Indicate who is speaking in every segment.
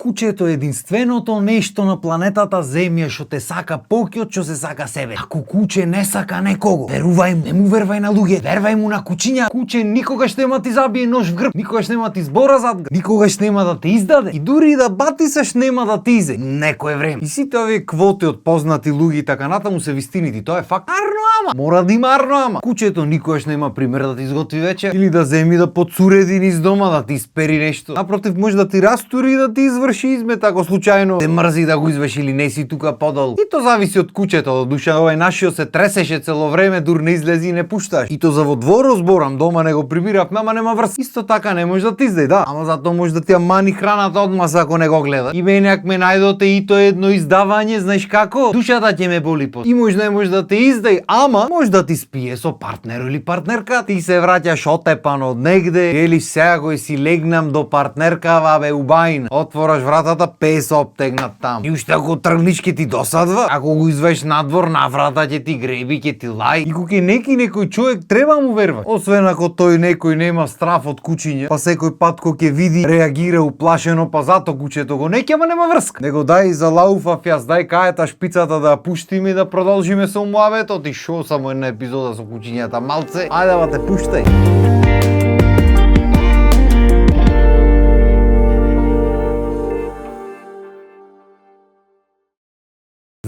Speaker 1: Кучето е единственото нешто на планетата Земја што те сака поќе од што се сака себе. Ако куче не сака некого, верувај му, не му вервај на луѓе, вервај му на кучиња. Куче никогаш нема ти забие нож в грб, никогаш нема ти збора зад грб, никогаш нема да те издаде и дури и да батисаш нема да ти изе некое време. И сите овие квоти од познати луѓе и така натаму се вистинити, тоа е факт. Арно ама, мора да има арно ама. Кучето никогаш нема пример да ти изготви вечер или да земи да подсуреди низ дома, да ти испери нешто. Напротив, може да ти растури и да ти изврши измет ако случајно те мрзи да го изврши или не си тука подолу. И то зависи од кучето, од душа овај нашиот се тресеше цело време, дур не излези и не пушташ. И то за во двор зборам, дома не го прибирав, ама нема врз. Исто така не може да ти издај, да. Ама затоа може да ти ја мани храната одмаса ако не го гледа. И мене ак ме најдоте и то едно издавање, знаеш како? Душата ќе ме боли по. И може не може да те издај, ама може да ти спие со партнер или партнерка. Ти се враќаш отепан од негде, или сега кој си легнам до партнерка, бе убајна. Отвораш вратата, пес обтегнат там. И уште ако тргниш ќе ти досадва, ако го извеш надвор, на врата ќе ти греби, ќе ти лај. И кога некој човек треба му верва. Освен ако тој некој нема страф од кучиња, па секој пат кога ќе види реагира уплашено, па зато кучето го неќе, ама нема врска. Него дај за лауфав јас, дај кајата шпицата да ја пуштиме и да продолжиме со муабетот и шо само една епизода со кучињата малце. Ајде ба те пуштај.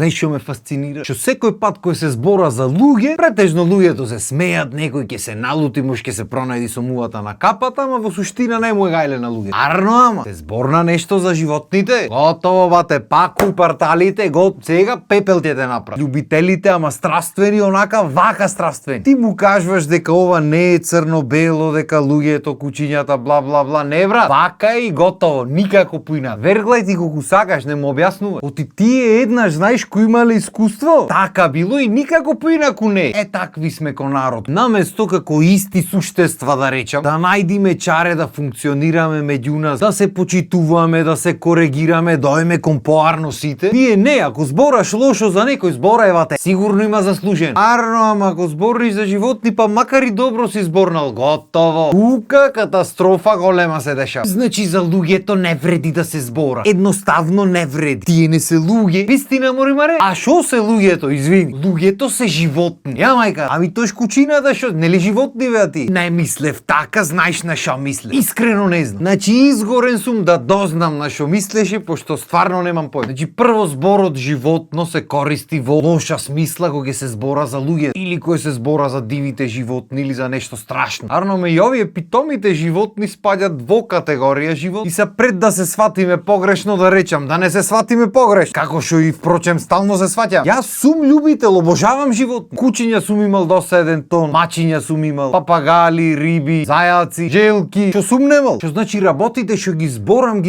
Speaker 1: Знаеш што ме фасцинира? Што секој пат кој се збора за луѓе, претежно луѓето се смеат, некој ќе се налути, може ќе се пронајди со мувата на капата, ама во суштина не му е гајле на луѓе. Арно ама, се зборна нешто за животните. Готово бате, пак упарталите, сега пепел ќе те направи. Љубителите, ама страствени, онака вака страствени. Ти му кажуваш дека ова не е црно-бело, дека луѓето, кучињата, бла бла бла, не брат. Вака и готово, никако поина. Верглај ти колку сакаш, не му објаснува. Оти тие еднаш знаеш кој имале искуство? Така било и никако поинаку не. Е, такви сме ко народ. Наместо како исти суштества да речам, да најдиме чаре да функционираме меѓу нас, да се почитуваме, да се коригираме, дојме кон поарно сите. Ние не, ако збораш лошо за некој, збораевате, сигурно има заслужен. Арно, ама ако збориш за животни, па макар и добро си зборнал, готово. Тука катастрофа голема се дешава. Значи за луѓето не вреди да се збора. Едноставно не вреди. Тие не се луѓе. Вистина мори маре. А шо се луѓето, извини? Луѓето се животни. Ја мајка, ами тој кучината шо, нели животни бе ти? Не мислев така, знаеш на шо мислев. Искрено не знам. Значи изгорен сум да дознам на шо мислеше, пошто стварно немам појма. Значи прво зборот животно се користи во лоша смисла кога се збора за луѓе или кога се збора за дивите животни или за нешто страшно. Арно ме и овие питомите животни спаѓаат во категорија живот и се пред да се сватиме погрешно да речам, да не се сватиме погрешно. Како што и впрочем стално се сваќам. Јас сум љубител, обожавам животни. Кучиња сум имал до 7 тон, мачиња сум имал, папагали, риби, зајаци, желки. Што сум немал? Што значи работите што ги зборам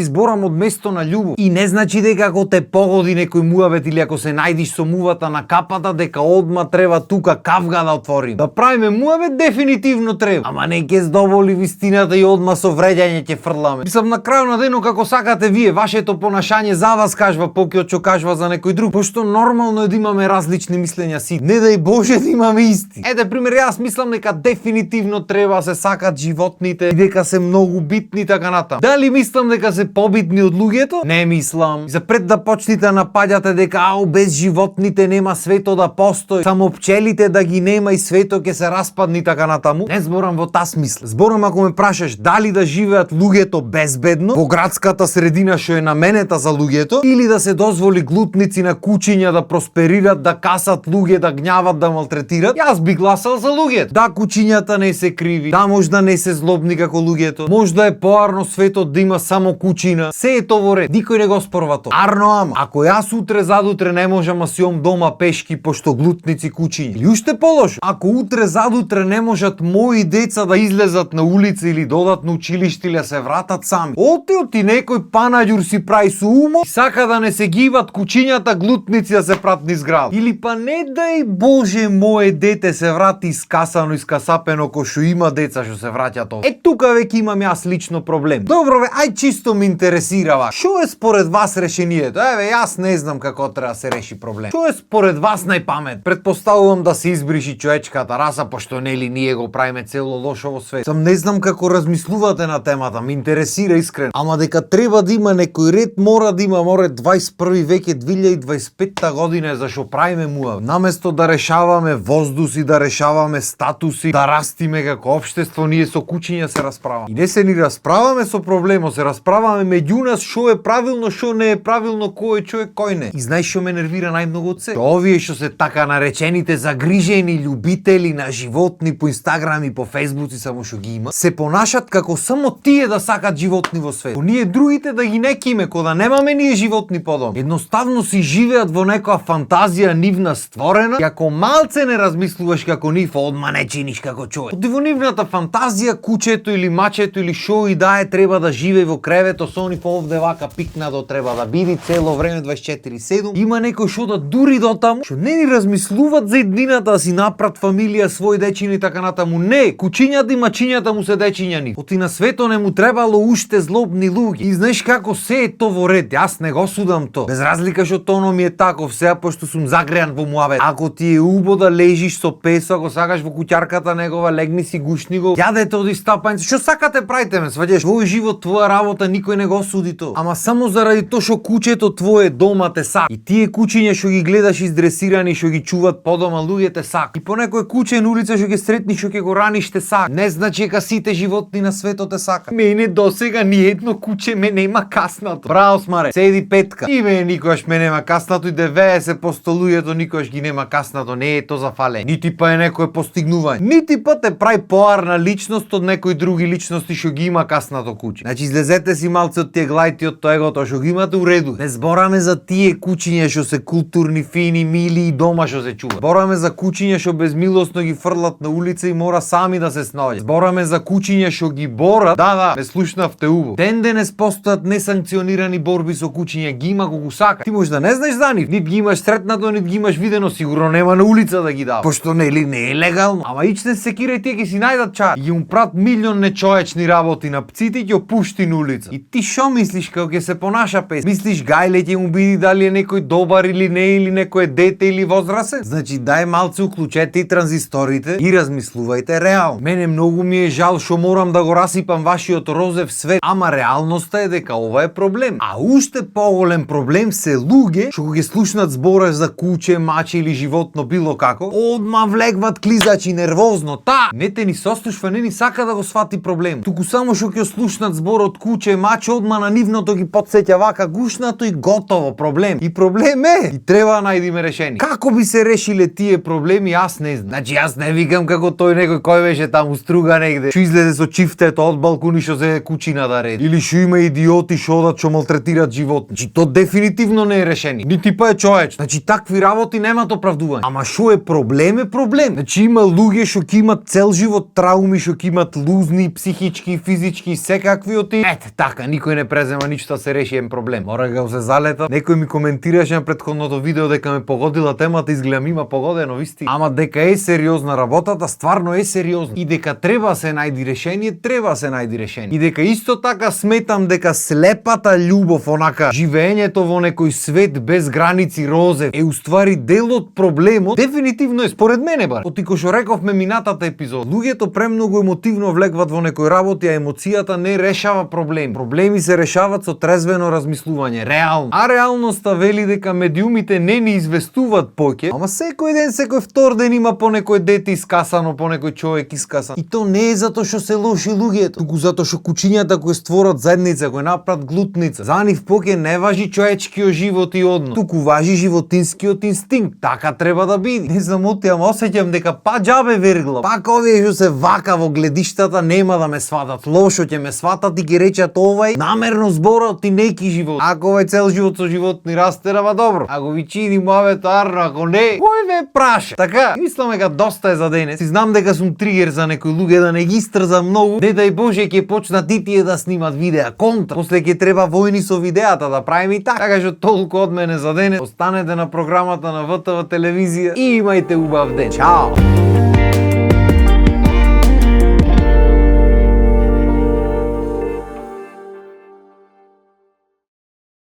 Speaker 1: од место на љубов. И не значи дека ако те погоди некој муабет или ако се најдиш со мувата на капата, дека одма треба тука кавга да отворим. Да правиме муабет дефинитивно треба. Ама не ќе здоволи вистината и одма со вреѓање ќе фрламе. Мислам на крајот на денот како сакате вие, вашето понашање за вас кажува поќе од што кажува за некој друг. Пошто нормално е да имаме различни мислења си. Не дај Боже да имаме исти. Ете пример, јас мислам дека дефинитивно треба да се сакат животните и дека се многу битни така натаму. Дали мислам дека се побитни од луѓето? Не мислам. За пред да почнете напаѓате дека без животните нема свето да постои, само пчелите да ги нема и свето ќе се распадни така натаму. Не зборам во таа смисла. Зборам ако ме прашаш дали да живеат луѓето безбедно во градската средина што е наменета за луѓето или да се дозволи глутници на кучиња да просперират, да касат луѓе, да гњават, да малтретират, јас би гласал за луѓето. Да, кучињата не се криви, да можда не се злобни како луѓето, можда е поарно светот да има само кучина, се е тоа во ред, никој не го спорва тоа. Арно ама, ако јас утре задутре не можам да си ом дома пешки пошто глутници кучиња, или уште полошо, ако утре задутре не можат мои деца да излезат на улица или да одат на училиште или да се вратат сами, оти некој панаѓур си прави со умо и сака да не се гибат кучињата, глутници глутници да се пратни зграда. Или па не дај Боже мое дете се врати искасано, искасапено ко што има деца што се враќат овде. Тука веќе имам јас лично проблем. Добро бе, ај чисто ме интересирава. Што е според вас решението? Еве, јас не знам како треба да се реши проблем. Што е според вас најпамет? Предпоставувам да се избриши човечката раса, пошто нели ние го правиме цело лошо во свет. Сам не знам како размислувате на темата, ме интересира искрено. Ама дека треба да има некој ред, мора да има, море 21 веќе 2025 година за што правиме муа. Наместо да решаваме воздуси, да решаваме статуси, да растиме како општество, ние со кучиња се расправаме. И не се ни расправаме со проблемот, се расправаме меѓу нас што е правилно, што не е правилно, кој е човек, кој не. И знаеш што ме нервира најмногу од се? Овие што се така наречените загрижени љубители на животни по Инстаграм и по Фејсбук и само што ги има, се понашат како само тие да сакат животни во свет. Ние другите да ги некиме, кога да немаме ние животни по дом. Едноставно си живеат во некоја фантазија нивна створена, и ако малце не размислуваш како нив, одма не чиниш како човек. Оди во нивната фантазија кучето или мачето или шо и да е треба да живее во кревето со нив овде вака пикнато треба да биде цело време 24/7. Има некој што да дури до таму, што не ни размислуваат за иднината да си направат фамилија, свој дечини и така натаму. Не, кучињата и мачињата му се дечиња ни. Оти на свето не му требало уште злобни луѓе. И знаеш како се е то во ред, јас не го судам то. Без разлика што тоно ми е таков, сега пошто сум загреан во муавет. Ако ти е убо да лежиш со песо, ако сакаш во куќарката негова, легни си, гушни го, јадете од истапањца. Што сакате правите ме, сваѓаш? Твој живот, твоја работа, никој не го суди то. Ама само заради тоа што кучето твое дома те сака. И тие кучиња што ги гледаш издресирани, што ги чуват по дома, луѓе те сака. И по некој куче на улица што ќе сретниш, што ќе го раниш те сака. Не значи дека сите животни на светот те сака. Мене досега ни едно куче ме нема каснато. Браво, смаре, седи петка. И мене никогаш ме нема каснато и 90% луѓето никогаш ги нема каснато. Не е то за фале. Нити па е некое постигнување. Нити па те прави поарна личност од некои други личности што ги има каснато куче. Значи излезете си малце од тие глајти од тоа егото што ги имате у реду. Не збораме за тие кучиња што се културни, фини, мили и дома што се чуваат. Збораме за кучиња што безмилосно ги фрлат на улица и мора сами да се снаоѓаат. Збораме за кучиња што ги борат. Да, ме слушнавте убаво. Ден денес постојат несанкционирани борби со кучиња, ги има кога сака. Ти можеш да не знаеш за нив, нит ги имаш сретнато, нит ги имаш видено, сигурно нема на улица да ги дава. Пошто нели не е легално. Ама ичне секирај тие ќе си најдат чај. И им прат милион нечовечни работи на пците и ќе пушти на улица. И ти шо мислиш како ќе се понаша пес? Мислиш гајле ќе му биде дали е некој добар или не, или некој дете или возрасен? Значи дај малце уклучете и транзисторите и размислувајте реално. Мене многу ми е жал што морам да го расипам вашиот розев свет, ама реалноста е дека ова е проблем. А уште поголем проблем се луѓе што ќе слушнат збора за куче, маче или животно било како, одма влегват клизачи нервозно. Не те ни сослушва, не ни сака да го свати проблем. Туку само што ќе слушнат зборот куче, маче, одма на нивното ги потсеќа вака гушнато и готово проблем. И проблем е, и треба да најдеме решение. Како би се решиле тие проблеми, јас не знам. Значи јас не викам како тој некој кој беше таму струга негде, што излезе со чифтето од балкони што се кучина да реди. Или што има идиоти што одат што малтретират животни. Значи то дефинитивно не е решение. Нити па е човеч. Значи такви работи немаат оправдување. Ама што е проблем е проблем. Значи има луѓе што ќе имат цел живот трауми, што ќе имат лузни, психички, физички, секакви од тие. Ете така, никој не презема ништо да се реши еден проблем. Мора да се залета. Некој ми коментираше на претходното видео дека ме погодила темата, изгледам има погодено висти. Ама дека е сериозна работата, стварно е сериозна. И дека треба се најди решение, треба се најди решение. И дека исто така сметам дека слепата љубов, онака живеењето во некој свет без граници розев е уствари дел од проблемот. Дефинитивно е според мене бар. Оти кој што рековме минатата епизода, луѓето премногу емотивно влегват во некој работи, а емоцијата не решава проблем. Проблеми се решаваат со трезвено размислување, реално. А реалноста вели дека медиумите не ни известуваат поќе, ама секој ден, секој втор ден има по некој дете искасано, по некој човек искасан. И то не е затоа што се лоши луѓето, туку затоа што кучињата кои створат заедница, кои направат глутница, за нив поќе не важи човечкиот живот и однос, туку важи животинскиот инстинкт. Така треба да биде. Не знам оти, ама осеќам дека па џабе вергла. Пак овие што се вака во гледиштата нема да ме сватат. Лошо ќе ме сватат и ќе речат овај намерно зборот ти неки живот. Ако овај цел живот со животни растерава добро. Ако ви чини муавето арно, ако не, кој ве праша? Така, мислам дека доста е за денес. Си знам дека сум тригер за некои луѓе да не ги стрзам многу. Не дај Боже ќе почнат и тие да снимат видеа контра. После ќе треба војни со видеата да правиме и така што толку од мене за за денес. Останете на програмата на ВТВ телевизија и имајте убав ден. Чао!